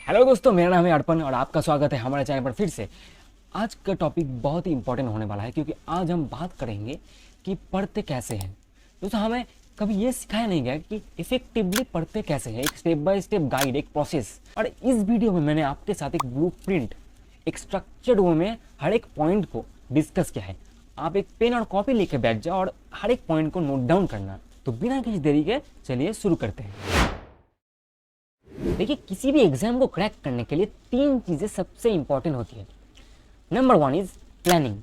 Hello दोस्तों, मेरा नाम है अर्पण और आपका स्वागत है हमारे चैनल पर फिर से। आज का टॉपिक बहुत ही इंपॉर्टेंट होने वाला है क्योंकि आज हम बात करेंगे कि पढ़ते कैसे हैं। दोस्तों, हमें कभी ये सिखाया नहीं गया कि इफेक्टिवली पढ़ते कैसे हैं, एक स्टेप बाय स्टेप गाइड, एक प्रोसेस। और इस वीडियो में मैंने आपके साथ एक ब्लूप्रिंट, एक स्ट्रक्चर्ड वे में हर एक पॉइंट को डिस्कस किया है। आप एक पेन और कॉपी लेके बैठ जाओ और हर एक पॉइंट को नोट डाउन करना। तो बिना किसी देरी के चलिए शुरू करते हैं। देखिए, किसी भी एग्जाम को क्रैक करने के लिए तीन चीजें सबसे इंपॉर्टेंट होती है। Number 1 is planning,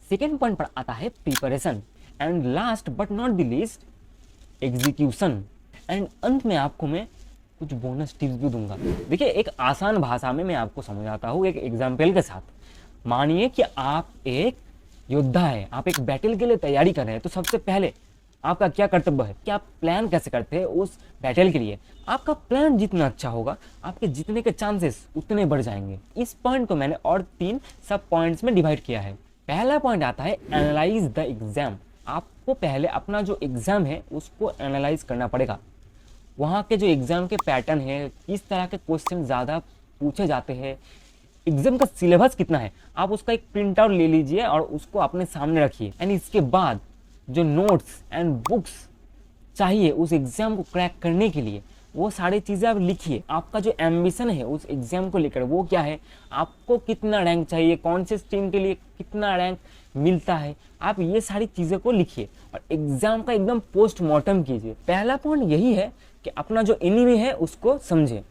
second point पर आता है preparation, and last but not the least execution. And अंत में आपको मैं कुछ बोनस टिप्स भी दूंगा। देखिए, एक आसान भाषा में मैं आपको समझाता हूँ एक एग्जाम्पल के साथ। मानिए कि आप एक योद्धा है, आप एक बैटल के लिए तैयारी कर रहे हैं, तो सबसे पहले आपका क्या कर्तव्य है कि आप प्लान कैसे करते हैं उस बैटल के लिए। आपका प्लान जितना अच्छा होगा, आपके जीतने के चांसेस उतने बढ़ जाएंगे। इस पॉइंट को मैंने और 3 सब पॉइंट्स में डिवाइड किया है। पहला पॉइंट आता है एनालाइज द एग्जाम। आपको पहले अपना जो एग्जाम है उसको एनालाइज करना पड़ेगा। वहाँ के जो एग्जाम के पैटर्न है, किस तरह के क्वेश्चन ज़्यादा पूछे जाते हैं, एग्जाम का सिलेबस कितना है, आप उसका एक प्रिंट आउट ले लीजिए और उसको अपने सामने रखिए। एंड इसके बाद जो नोट्स एंड बुक्स चाहिए उस एग्जाम को क्रैक करने के लिए, वो सारी चीज़ें आप लिखिए। आपका जो एम्बिशन है उस एग्जाम को लेकर वो क्या है, आपको कितना रैंक चाहिए, कौन से स्ट्रीम के लिए कितना रैंक मिलता है, आप ये सारी चीज़ें को लिखिए और एग्जाम का एकदम पोस्टमार्टम कीजिए। पहला पॉइंट यही है कि अपना जो एनिमी है उसको समझे,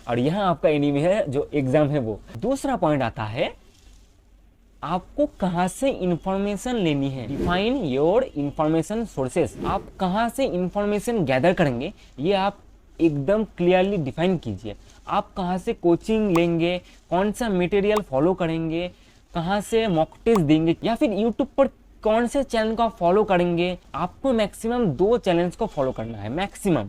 और यहाँ आपका एनिमी है जो एग्जाम है वो। दूसरा पॉइंट आता है आपको कहाँ से इंफॉर्मेशन लेनी है। Define your information sources. आप कहाँ से इंफॉर्मेशन गैदर करेंगे ये आप एकदम क्लियरली डिफाइन कीजिए। आप कहाँ से कोचिंग लेंगे, कौन सा मटेरियल फॉलो करेंगे, कहाँ से मॉक टेस्ट देंगे, या फिर यूट्यूब पर कौन से चैनल को आप फॉलो करेंगे। आपको मैक्सिमम 2 चैनल्स को फॉलो करना है मैक्सिमम,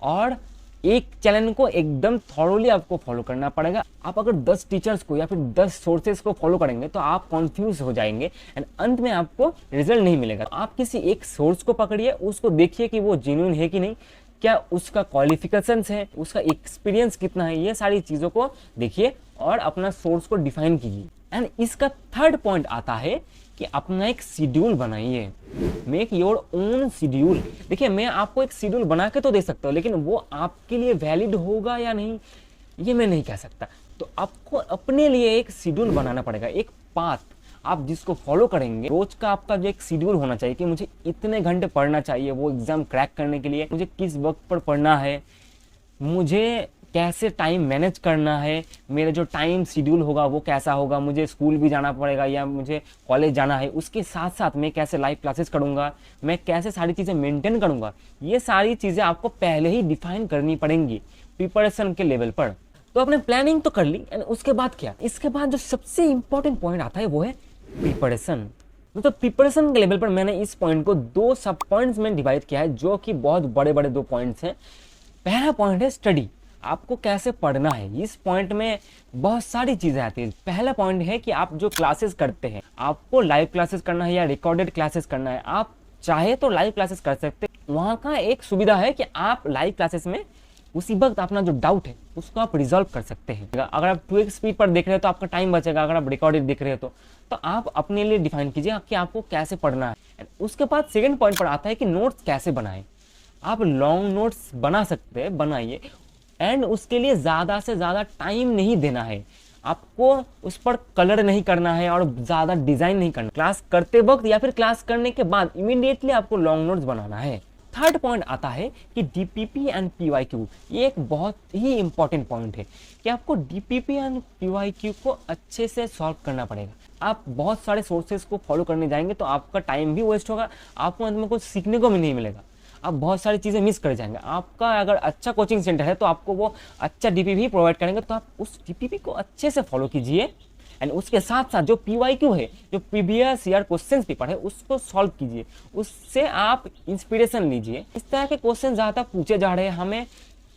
और एक चैनल को एकदम थॉरोली आपको फॉलो करना पड़ेगा। आप अगर 10 टीचर्स को या फिर 10 सोर्सेज को फॉलो करेंगे तो आप कंफ्यूज हो जाएंगे एंड अंत में आपको रिजल्ट नहीं मिलेगा। आप किसी एक सोर्स को पकड़िए, उसको देखिए कि वो जेन्युइन है कि नहीं, क्या उसका क्वालिफिकेशंस है, उसका एक्सपीरियंस कितना है, ये सारी चीज़ों को देखिए और अपना सोर्स को डिफाइन कीजिए। एंड इसका थर्ड पॉइंट आता है कि अपना एक शेड्यूल बनाइए। Make your own schedule. देखिए, मैं आपको एक शेड्यूल बना के तो दे सकता हूँ, लेकिन वो आपके लिए वैलिड होगा या नहीं ये मैं नहीं कह सकता। तो आपको अपने लिए एक शेड्यूल बनाना पड़ेगा, एक पाथ आप जिसको फॉलो करेंगे। रोज का आपका जो एक शेड्यूल होना चाहिए कि मुझे इतने घंटे पढ़ना चाहिए वो एग्जाम क्रैक करने के लिए, मुझे किस वक्त पर पढ़ना है, मुझे कैसे टाइम मैनेज करना है, मेरा जो टाइम शेड्यूल होगा वो कैसा होगा, मुझे स्कूल भी जाना पड़ेगा या मुझे कॉलेज जाना है, उसके साथ साथ मैं कैसे लाइव क्लासेस करूँगा, मैं कैसे सारी चीज़ें मेंटेन करूँगा। ये सारी चीज़ें आपको पहले ही डिफाइन करनी पड़ेंगी प्रिपरेशन के लेवल पर। तो आपने प्लानिंग तो कर ली, एंड उसके बाद क्या, इसके बाद जो सबसे इंपॉर्टेंट पॉइंट आता है वो है प्रिपरेशन। तो प्रिपरेशन के लेवल पर मैंने इस पॉइंट को 2 सब पॉइंट्स में डिवाइड किया है, जो कि बहुत बड़े बड़े 2 पॉइंट्स हैं। पहला पॉइंट है स्टडी, आपको कैसे पढ़ना है। इस पॉइंट में बहुत सारी चीज़ें आती हैं। पहला पॉइंट है कि आप जो क्लासेस करते हैं, आपको लाइव क्लासेस करना है या रिकॉर्डेड क्लासेस करना है। आप चाहे तो लाइव क्लासेस कर सकते हैं। वहाँ का एक सुविधा है कि आप लाइव क्लासेस में उसी वक्त अपना जो डाउट है उसको आप रिजॉल्व कर सकते हैं। अगर आप 2x स्पीड पर देख रहे हो तो आपका टाइम बचेगा, अगर आप रिकॉर्डेड देख रहे हो तो आप अपने लिए डिफाइन कीजिए कि आपको कैसे पढ़ना है। उसके बाद सेकंड पॉइंट पर आता है कि नोट्स कैसे बनाएं। आप लॉन्ग नोट्स बना सकते हैं, बनाइए, एंड उसके लिए ज़्यादा से ज़्यादा टाइम नहीं देना है। आपको उस पर कलर नहीं करना है और ज़्यादा डिज़ाइन नहीं करना। क्लास करते वक्त या फिर क्लास करने के बाद इमीडिएटली आपको लॉन्ग नोट्स बनाना है। थर्ड पॉइंट आता है कि डीपीपी एंड पीवाईक्यू। ये एक बहुत ही इंपॉर्टेंट पॉइंट है कि आपको डीपीपी एंड पीवाईक्यू को अच्छे से सॉल्व करना पड़ेगा। आप बहुत सारे सोर्सेज को फॉलो करने जाएंगे तो आपका टाइम भी वेस्ट होगा, आपको अंत में कुछ सीखने को भी नहीं मिलेगा, आप बहुत सारी चीज़ें मिस कर जाएंगे। आपका अगर अच्छा कोचिंग सेंटर है तो आपको वो अच्छा डीपीपी प्रोवाइड करेंगे, तो आप उस डीपीपी को अच्छे से फॉलो कीजिए। एंड उसके साथ साथ जो पीवाईक्यू है, जो प्रीवियस ईयर क्वेश्चन पेपर है, उसको सॉल्व कीजिए, उससे आप इंस्पिरेशन लीजिए। इस तरह के क्वेश्चन ज़्यादा पूछे जा रहे हैं, हमें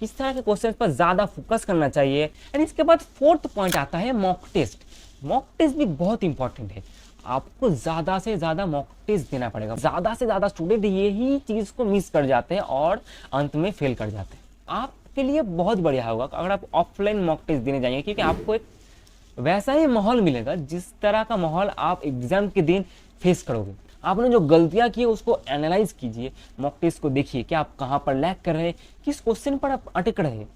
इस तरह के क्वेश्चन पर ज़्यादा फोकस करना चाहिए। एंड इसके बाद फोर्थ पॉइंट आता है मॉक टेस्ट। मॉक टेस्ट भी बहुत इंपॉर्टेंट है। आपको ज़्यादा से ज़्यादा मॉक टेस्ट देना पड़ेगा। ज़्यादा से ज़्यादा स्टूडेंट यही चीज़ को मिस कर जाते हैं और अंत में फेल कर जाते हैं। आप आपके लिए बहुत बढ़िया होगा अगर आप ऑफलाइन मॉक टेस्ट देने जाएंगे, क्योंकि आपको एक वैसा ही माहौल मिलेगा जिस तरह का माहौल आप एग्जाम के दिन फेस करोगे। आपने जो गलतियां की है उसको एनालाइज कीजिए, मॉक टेस्ट को देखिए कि आप कहाँ पर लैग कर रहे हैं, किस क्वेश्चन पर आप अटक रहे हैं।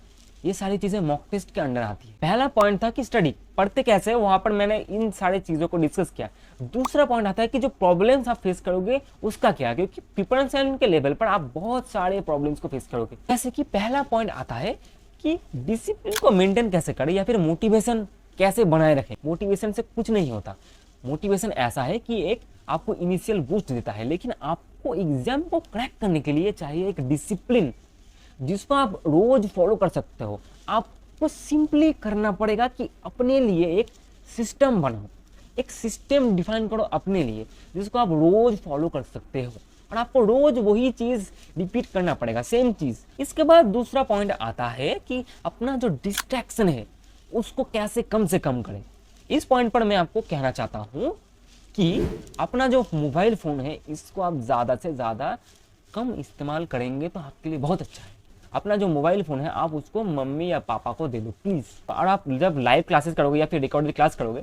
ये सारी चीजें मॉक टेस्ट के अंडर आती है। पहला पॉइंट था कि स्टडी पढ़ते कैसे है, वहां पर मैंने इन सारी चीजों को डिस्कस किया। दूसरा पॉइंट आता है कि जो प्रॉब्लम्स आप फेस करोगे उसका क्या, क्योंकि प्रिपरेशन के लेवल पर आप बहुत सारे प्रॉब्लम्स को फेस करोगे। जैसे कि पहला पॉइंट आता है कि डिसिप्लिन को मेंटेन कैसे करें या फिर मोटिवेशन कैसे बनाए रखें। मोटिवेशन से कुछ नहीं होता। मोटिवेशन ऐसा है कि एक आपको इनिशियल बूस्ट देता है, लेकिन आपको एग्जाम को क्रैक करने के लिए चाहिए एक डिसिप्लिन जिसको आप रोज फॉलो कर सकते हो। आपको सिंपली करना पड़ेगा कि अपने लिए एक सिस्टम बनाओ, एक सिस्टम डिफाइन करो अपने लिए जिसको आप रोज फॉलो कर सकते हो, और आपको रोज वही चीज रिपीट करना पड़ेगा, सेम चीज। इसके बाद दूसरा पॉइंट आता है कि अपना जो डिस्ट्रैक्शन है उसको कैसे कम से कम करें। इस पॉइंट पर मैं आपको कहना चाहता हूं कि अपना जो मोबाइल फोन है इसको आप ज़्यादा से ज़्यादा कम इस्तेमाल करेंगे तो आपके लिए बहुत अच्छा है। अपना जो मोबाइल फ़ोन है आप उसको मम्मी या पापा को दे दो प्लीज़। और आप जब लाइव क्लासेस करोगे या फिर रिकॉर्डेड क्लास करोगे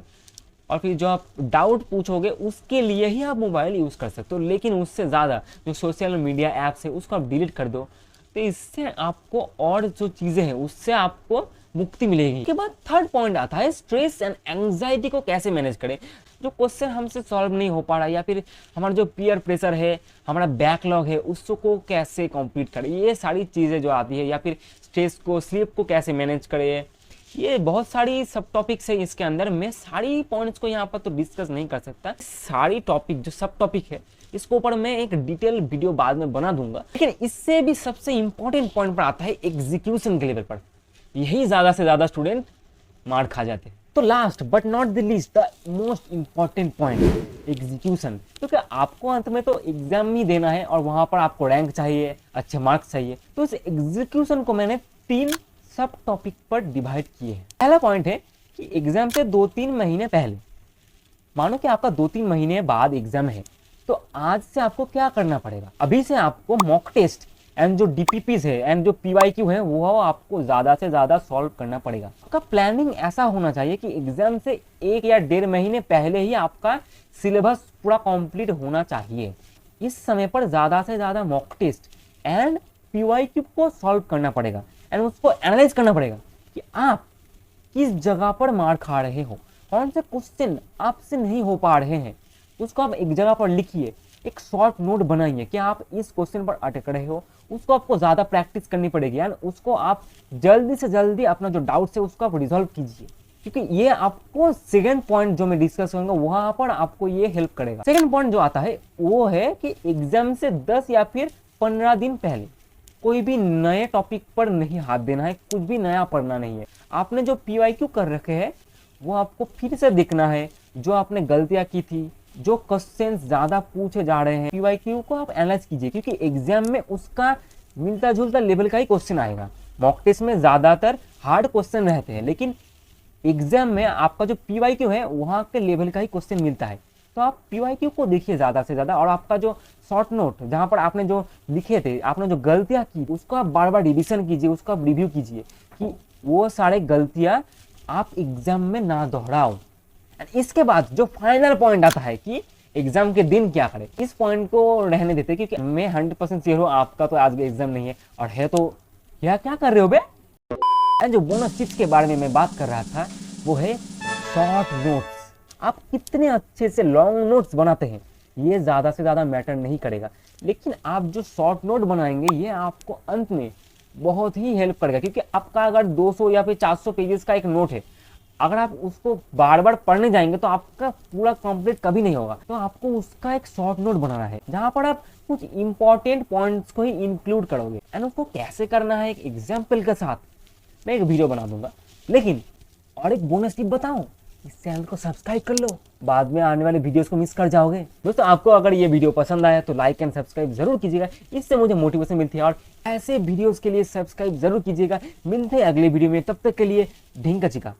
और फिर जो आप डाउट पूछोगे उसके लिए ही आप मोबाइल यूज़ कर सकते हो, लेकिन उससे ज़्यादा जो सोशल मीडिया ऐप्स है उसको आप डिलीट कर दो, तो इससे आपको और जो चीज़ें हैं उससे आपको मुक्ति मिलेगी। उसके बाद थर्ड पॉइंट आता है स्ट्रेस एंड एंग्जाइटी को कैसे मैनेज करें। जो क्वेश्चन हमसे सॉल्व नहीं हो पा रहा या फिर हमारा जो पीयर प्रेशर है, हमारा बैकलॉग है, उसको कैसे कंप्लीट करें, ये सारी चीज़ें जो आती है, या फिर स्ट्रेस को, स्लीप को कैसे मैनेज करें, ये बहुत सारी सब टॉपिक्स है इसके अंदर। मैं सारी पॉइंट्स को यहाँ पर तो डिस्कस नहीं कर सकता। सारी टॉपिक जो सब टॉपिक है इसके ऊपर मैं एक डिटेल वीडियो बाद में बना दूंगा, लेकिन इससे भी सबसे इंपॉर्टेंट पॉइंट पर आता है एग्जीक्यूशन के लेवल पर। यही ज़्यादा से ज़्यादा स्टूडेंट मार खा जाते हैं। तो last but not the least the most important point execution, क्योंकि आपको अंत में तो एग्जाम ही देना है और वहां पर आपको रैंक चाहिए, अच्छे मार्क्स चाहिए। तो इस एग्जीक्यूशन को मैंने 3 सब टॉपिक पर डिवाइड किए हैं। पहला पॉइंट है कि एग्जाम से 2-3 महीने पहले, मानो कि आपका 2-3 महीने बाद एग्जाम है, तो आज से आपको क्या करना पड़ेगा। अभी से आपको मॉक टेस्ट एंड जो डीपीपीज है एंड जो पीवाईक्यू है वो आपको ज़्यादा से ज़्यादा सॉल्व करना पड़ेगा। आपका प्लानिंग ऐसा होना चाहिए कि एग्जाम से 1 या 1.5 महीने पहले ही आपका सिलेबस पूरा कंप्लीट होना चाहिए। इस समय पर ज़्यादा से ज़्यादा मॉक टेस्ट एंड पीवाईक्यू को सॉल्व करना पड़ेगा एंड उसको एनालाइज करना पड़ेगा कि आप किस जगह पर मार खा रहे हो, कौन से क्वेश्चन आपसे नहीं हो पा रहे हैं, उसको आप एक जगह पर लिखिए, एक शॉर्ट नोट बनाइए कि आप इस क्वेश्चन पर अटक रहे हो। उसको आपको ज़्यादा प्रैक्टिस करनी पड़ेगी एंड उसको आप जल्दी से जल्दी अपना जो डाउट्स है उसको आप रिजॉल्व कीजिए, क्योंकि ये आपको सेकंड पॉइंट जो मैं डिस्कस करूंगा वहां पर आपको ये हेल्प करेगा। सेकंड पॉइंट जो आता है वो है कि एग्जाम से 10 या फिर 15 दिन पहले कोई भी नए टॉपिक पर नहीं हाथ देना है, कुछ भी नया पढ़ना नहीं है। आपने जो पीवाईक्यू कर रखे हैं वो आपको फिर से देखना है, जो आपने गलतियां की थी, जो क्वेश्चन ज्यादा पूछे जा रहे हैं, पीवाईक्यू को आप एनालाइज कीजिए, क्योंकि एग्जाम में उसका मिलता जुलता लेवल का ही क्वेश्चन आएगा। मॉक टेस्ट में ज्यादातर हार्ड क्वेश्चन रहते हैं, लेकिन एग्जाम में आपका जो पीवाईक्यू है वहां के लेवल का ही क्वेश्चन मिलता है। तो आप पीवाईक्यू को देखिए ज्यादा से ज्यादा, और आपका जो शॉर्ट नोट जहां पर आपने जो लिखे थे, आपने जो गलतियां की, उसको आप बार बार रिविजन कीजिए, उसको आप रिव्यू कीजिए कि वो सारे गलतियां आप एग्जाम में ना दोहराओ। इसके बाद जो फाइनल पॉइंट आता है कि एग्जाम के दिन क्या करें, इस पॉइंट को रहने देते, क्योंकि मैं 100% श्योर हूँ आपका तो आज भी एग्जाम नहीं है, और है तो यह क्या कर रहे हो बे। जो बोनस टिप्स के बारे में मैं बात कर रहा था वो है शॉर्ट नोट्स। आप कितने अच्छे से लॉन्ग नोट्स बनाते हैं ये ज्यादा से ज्यादा मैटर नहीं करेगा, लेकिन आप जो शॉर्ट नोट बनाएंगे ये आपको अंत में बहुत ही हेल्प करेगा। क्योंकि आपका अगर 200 या फिर 400 पेजेस का एक नोट है, अगर आप उसको बार बार पढ़ने जाएंगे तो आपका पूरा कंप्लीट कभी नहीं होगा। तो आपको उसका एक शॉर्ट नोट बनाना है जहां पर आप कुछ इंपॉर्टेंट पॉइंट्स को ही इंक्लूड करोगे, एंड उसको कैसे करना है एक एग्जाम्पल के साथ मैं एक वीडियो बना दूंगा। लेकिन और एक बोनस टिप बताऊं, इस चैनल को सब्सक्राइब कर लो, बाद में आने वाले वीडियोस को मिस कर जाओगे। दोस्तों आपको अगर ये वीडियो पसंद आया तो लाइक एंड सब्सक्राइब जरूर कीजिएगा, इससे मुझे मोटिवेशन मिलती है, और ऐसे वीडियोस के लिए सब्सक्राइब जरूर कीजिएगा। मिलते हैं अगले वीडियो में, तब तक के लिए ढिंका चिका।